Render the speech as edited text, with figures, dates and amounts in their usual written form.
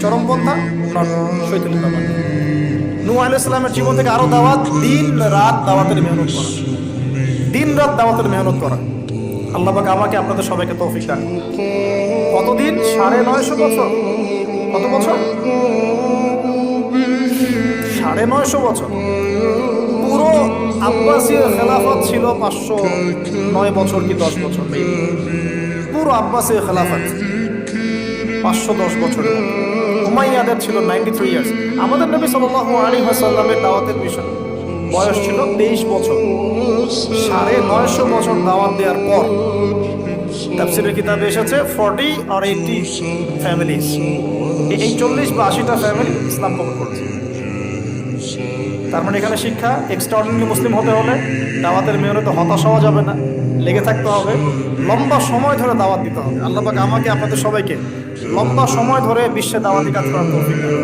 চরমপন্থা, not শৈথিলতাবাদ। নূহ আলাইহিস সালামের জীবন থেকে আরো দাওয়াত, দিন রাত দাওয়াতের মেহনত করা, দিন রাত দাওয়াতের মেহনত করা। আল্লাহ পাক আমাকে আপনাদের সবাইকে তৌফিক দান। কতদিন? 950 বছর। কত বছর? 950 বছর। পুরো আব্বাসীয় খেলাফত ছিল 509 বছর কি 10 বছর। পুরো আব্বাসীয় খেলাফত 510 বছর। উমাইয়াদের ছিল 93 ইয়ার্স। আমাদের নবী সাল্লাল্লাহু আলাইহি ওয়াসাল্লামের দাওয়াতের মিশন বয়স ছিল 23 বছর। 950 বছর দাওয়াত দেওয়ার পর তাফসীরের কিতাবে এসেছে 40 or 80 ফ্যামিলিজ, এই 40 বা 80টা ফ্যামিলি ইসলাম কবুল করেছে। তার মানে এখানে শিক্ষা, এক্সট্রাঅর্ডিনারি মুসলিম হতে হলে দাওয়াতের মেহনতে হতাশ হওয়া যাবে না, লেগে থাকতে হবে, লম্বা সময় ধরে দাওয়াত দিতে হবে। আল্লাহ পাক আমাকে আপনাদের সবাইকে লম্বা সময় ধরে বিশ্বে দাওয়াতি কাজ করার তৌফিক দান।